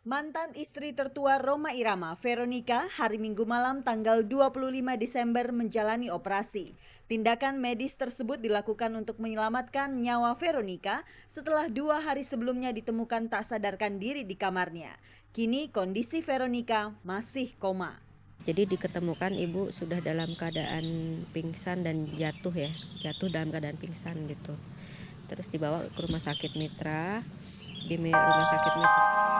Mantan istri tertua Rhoma Irama, Veronica, hari Minggu malam tanggal 25 Desember menjalani operasi. Tindakan medis tersebut dilakukan untuk menyelamatkan nyawa Veronica setelah 2 hari sebelumnya ditemukan tak sadarkan diri di kamarnya. Kini kondisi Veronica masih koma. Jadi diketemukan ibu sudah dalam keadaan pingsan dan jatuh dalam keadaan pingsan gitu. Terus dibawa ke rumah sakit Mitra, rumah sakit Mitra.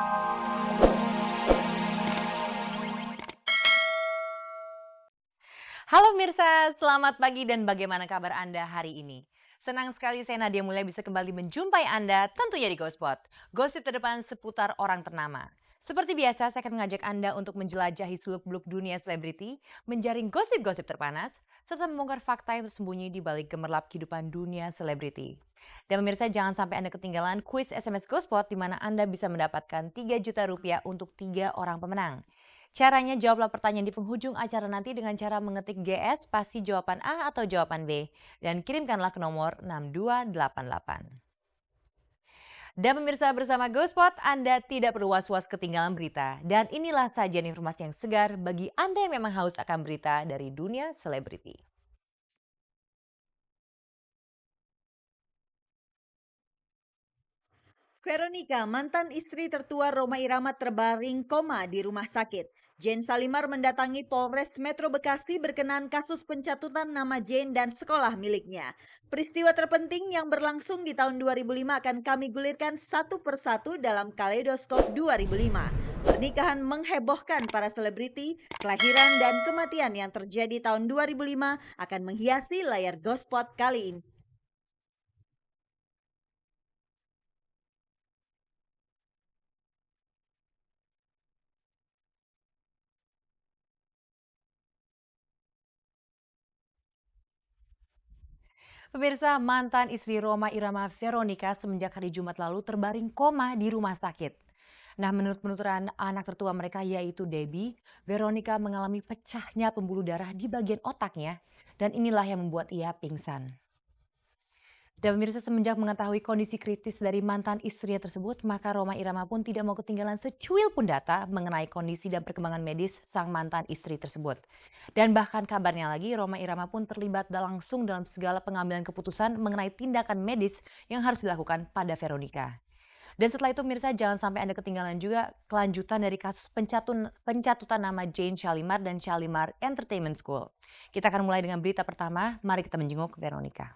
Halo Mirsa, selamat pagi dan bagaimana kabar Anda hari ini? Senang sekali saya Nadia Mulya bisa kembali menjumpai Anda tentunya di Ghospot. Gosip terdepan seputar orang ternama. Seperti biasa saya akan mengajak Anda untuk menjelajahi seluk-beluk dunia selebriti, menjaring gosip-gosip terpanas, serta membongkar fakta yang tersembunyi di balik gemerlap kehidupan dunia selebriti. Dan pemirsa jangan sampai Anda ketinggalan kuis SMS Ghospot di mana Anda bisa mendapatkan 3 juta rupiah untuk 3 orang pemenang. Caranya jawablah pertanyaan di penghujung acara nanti dengan cara mengetik GS spasi jawaban A atau jawaban B dan kirimkanlah ke nomor 6288. Dan pemirsa bersama GoSpot, Anda tidak perlu was-was ketinggalan berita. Dan inilah sajian informasi yang segar bagi Anda yang memang haus akan berita dari dunia selebriti. Veronica, mantan istri tertua Rhoma Irama terbaring koma di rumah sakit. Jane Salimar mendatangi Polres Metro Bekasi berkenaan kasus pencatutan nama Jane dan sekolah miliknya. Peristiwa terpenting yang berlangsung di tahun 2005 akan kami gulirkan satu persatu dalam Kaleidoskop 2005. Pernikahan menghebohkan para selebriti, kelahiran dan kematian yang terjadi tahun 2005 akan menghiasi layar Gospot kali ini. Pemirsa, mantan istri Rhoma Irama Veronica semenjak hari Jumat lalu terbaring koma di rumah sakit. Nah, menurut penuturan anak tertua mereka yaitu Debbie, Veronica mengalami pecahnya pembuluh darah di bagian otaknya dan inilah yang membuat ia pingsan. Dan pemirsa semenjak mengetahui kondisi kritis dari mantan istrinya tersebut, maka Rhoma Irama pun tidak mau ketinggalan secuil pun data mengenai kondisi dan perkembangan medis sang mantan istri tersebut. Dan bahkan kabarnya lagi, Rhoma Irama pun terlibat langsung dalam segala pengambilan keputusan mengenai tindakan medis yang harus dilakukan pada Veronica. Dan setelah itu pemirsa jangan sampai Anda ketinggalan juga kelanjutan dari kasus pencatutan nama Jane Shalimar dan Shalimar Entertainment School. Kita akan mulai dengan berita pertama, mari kita menjenguk Veronica.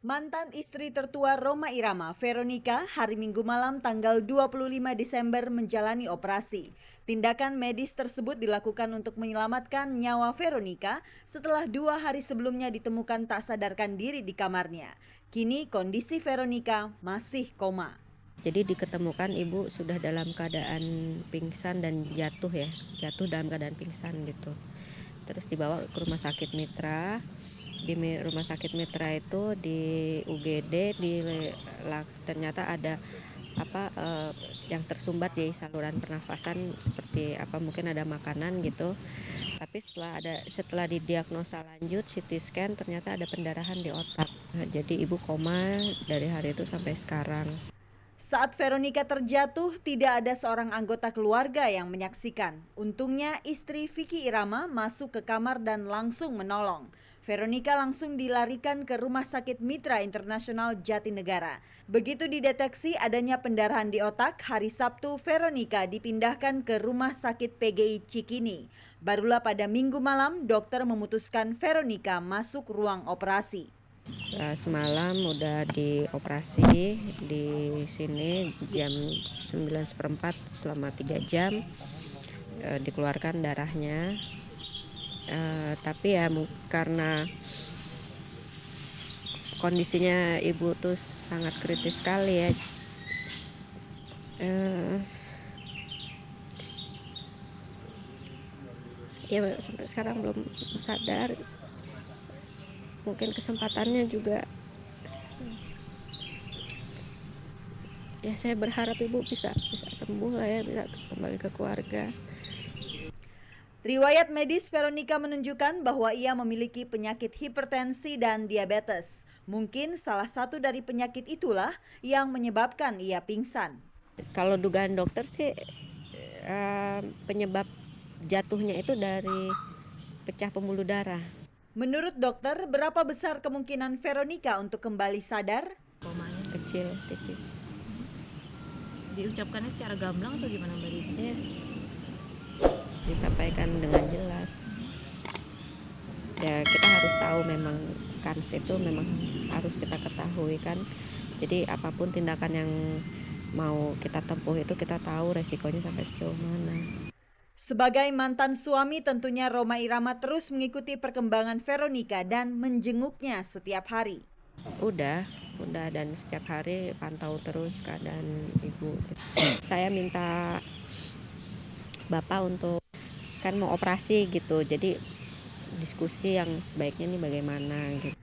Mantan istri tertua Rhoma Irama, Veronica, hari Minggu malam tanggal 25 Desember menjalani operasi. Tindakan medis tersebut dilakukan untuk menyelamatkan nyawa Veronica setelah 2 hari sebelumnya ditemukan tak sadarkan diri di kamarnya. Kini kondisi Veronica masih koma. Jadi diketemukan ibu sudah dalam keadaan pingsan dan jatuh dalam keadaan pingsan gitu. Terus dibawa ke rumah sakit Mitra. Rumah sakit Mitra itu di UGD ternyata ada yang tersumbat di saluran pernafasan seperti mungkin ada makanan gitu. Tapi setelah didiagnosa lanjut CT scan ternyata ada pendarahan di otak. Nah, jadi ibu koma dari hari itu sampai sekarang. Saat Veronica terjatuh, tidak ada seorang anggota keluarga yang menyaksikan. Untungnya istri Vicky Irama masuk ke kamar dan langsung menolong. Veronica langsung dilarikan ke Rumah Sakit Mitra Internasional Jatinegara. Begitu dideteksi adanya pendarahan di otak, hari Sabtu Veronica dipindahkan ke Rumah Sakit PGI Cikini. Barulah pada Minggu malam dokter memutuskan Veronica masuk ruang operasi. Semalam udah dioperasi di sini jam 9:15 selama 3 jam dikeluarkan darahnya. Tapi ya karena kondisinya ibu tuh sangat kritis sekali ya. Ya sampai sekarang belum sadar. Mungkin kesempatannya juga ya saya berharap ibu bisa sembuh lah ya, bisa kembali ke keluarga. Riwayat medis Veronica menunjukkan bahwa ia memiliki penyakit hipertensi dan diabetes. Mungkin salah satu dari penyakit itulah yang menyebabkan ia pingsan. Kalau dugaan dokter sih penyebab jatuhnya itu dari pecah pembuluh darah. Menurut dokter, berapa besar kemungkinan Veronica untuk kembali sadar? Komanya Kecil, tipis. diucapkannya secara gamblang atau gimana Mbak Didi? Ya, disampaikan dengan jelas. Ya kita harus tahu memang kans itu memang harus kita ketahui kan. Jadi apapun tindakan yang mau kita tempuh itu kita tahu resikonya sampai sejauh mana. Sebagai mantan suami, tentunya Rhoma Irama terus mengikuti perkembangan Veronica dan menjenguknya setiap hari. Udah dan setiap hari pantau terus keadaan ibu. Saya minta bapak untuk kan mau operasi gitu, jadi diskusi yang sebaiknya nih bagaimana gitu.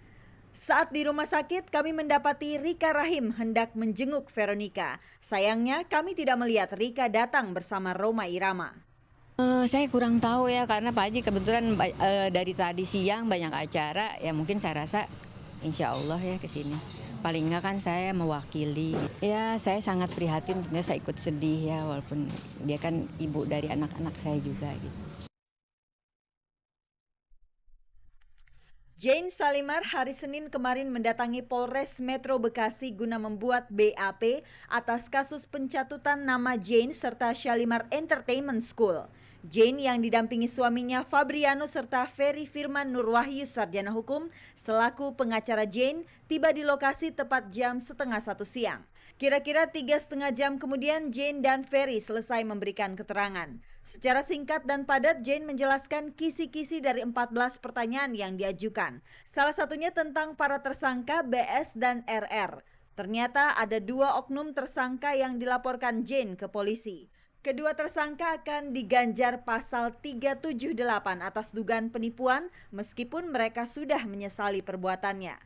Saat di rumah sakit, kami mendapati Rika Rahim hendak menjenguk Veronica. Sayangnya, kami tidak melihat Rika datang bersama Rhoma Irama. Saya kurang tahu ya karena Pak Haji kebetulan dari tadi siang banyak acara ya mungkin saya rasa insya Allah ya ke sini. Paling nggak kan saya mewakili. Ya saya sangat prihatin tentunya saya ikut sedih ya walaupun dia kan ibu dari anak-anak saya juga gitu. Jane Salimar hari Senin kemarin mendatangi Polres Metro Bekasi guna membuat BAP atas kasus pencatutan nama Jane serta Shalimar Entertainment School. Jane yang didampingi suaminya Fabriano serta Ferry Firman Nurwahyu sarjana hukum selaku pengacara Jane tiba di lokasi tepat jam 12:30 siang. Kira-kira 3,5 jam kemudian Jane dan Ferry selesai memberikan keterangan. Secara singkat dan padat Jane menjelaskan kisi-kisi dari 14 pertanyaan yang diajukan. Salah satunya tentang para tersangka BS dan RR. Ternyata ada 2 oknum tersangka yang dilaporkan Jane ke polisi. Kedua tersangka akan diganjar pasal 378 atas dugaan penipuan meskipun mereka sudah menyesali perbuatannya.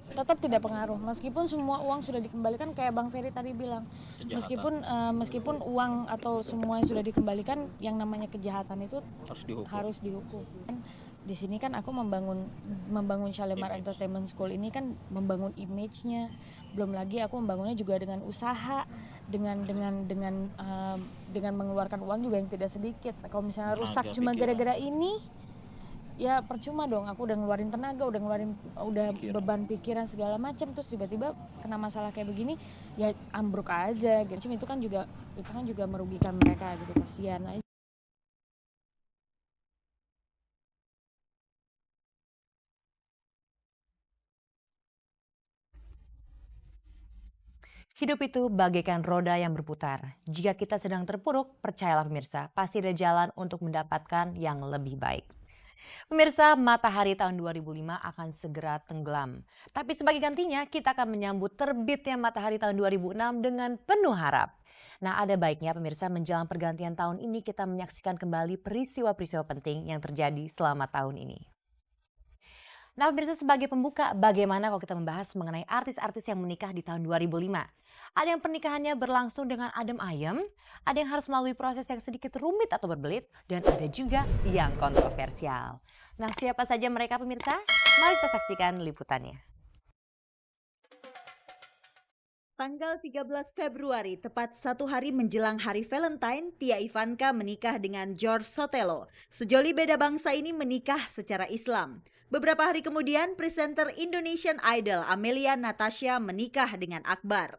Tetap tidak pengaruh meskipun semua uang sudah dikembalikan kayak Bang Ferry tadi bilang. Meskipun uang atau semua sudah dikembalikan yang namanya kejahatan itu harus dihukum. Di sini kan aku membangun Shalimar Entertainment School ini kan membangun image-nya. Belum lagi aku membangunnya juga dengan usaha, dengan mengeluarkan uang juga yang tidak sedikit. Kalau misalnya rusak cuma gara-gara ini, ya percuma dong. Aku udah ngeluarin tenaga, udah beban pikiran segala macam, terus tiba-tiba kena masalah kayak begini, ya ambruk aja. Gitu. Itu kan juga merugikan mereka gitu, kasihan aja. Hidup itu bagaikan roda yang berputar. Jika kita sedang terpuruk, percayalah pemirsa, pasti ada jalan untuk mendapatkan yang lebih baik. Pemirsa, matahari tahun 2005 akan segera tenggelam. Tapi sebagai gantinya, kita akan menyambut terbitnya matahari tahun 2006 dengan penuh harap. Nah, ada baiknya pemirsa menjelang pergantian tahun ini kita menyaksikan kembali peristiwa-peristiwa penting yang terjadi selama tahun ini. Nah pemirsa, sebagai pembuka, bagaimana kalau kita membahas mengenai artis-artis yang menikah di tahun 2005? Ada yang pernikahannya berlangsung dengan adem ayem, ada yang harus melalui proses yang sedikit rumit atau berbelit, dan ada juga yang kontroversial. Nah siapa saja mereka pemirsa? Mari kita saksikan liputannya. Tanggal 13 Februari, tepat 1 hari menjelang hari Valentine, Tia Ivanka menikah dengan George Sotelo. Sejoli beda bangsa ini menikah secara Islam. Beberapa hari kemudian, presenter Indonesian Idol Amelia Natasha menikah dengan Akbar.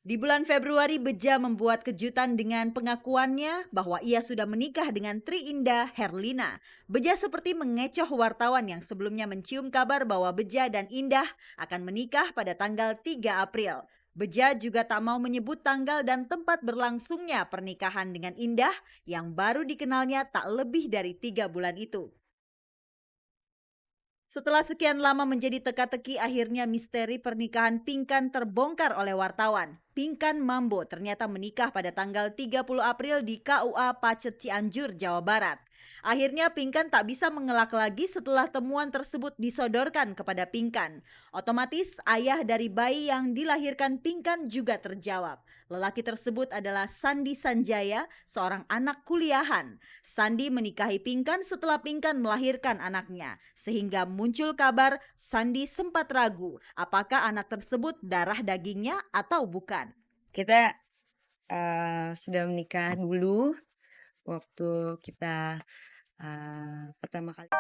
Di bulan Februari, Beja membuat kejutan dengan pengakuannya bahwa ia sudah menikah dengan Tri Indah Herlina. Beja seperti mengecoh wartawan yang sebelumnya mencium kabar bahwa Beja dan Indah akan menikah pada tanggal 3 April. Beja juga tak mau menyebut tanggal dan tempat berlangsungnya pernikahan dengan Indah yang baru dikenalnya tak lebih dari 3 bulan itu. Setelah sekian lama menjadi teka-teki, akhirnya misteri pernikahan Pinkan terbongkar oleh wartawan. Pinkan Mambo ternyata menikah pada tanggal 30 April di KUA Pacet Cianjur, Jawa Barat. Akhirnya Pinkan tak bisa mengelak lagi setelah temuan tersebut disodorkan kepada Pinkan. Otomatis ayah dari bayi yang dilahirkan Pinkan juga terjawab. Lelaki tersebut adalah Sandi Sanjaya, seorang anak kuliahan. Sandi menikahi Pinkan setelah Pinkan melahirkan anaknya. Sehingga muncul kabar Sandi sempat ragu apakah anak tersebut darah dagingnya atau bukan. Kita sudah menikah dulu waktu kita pertama kali.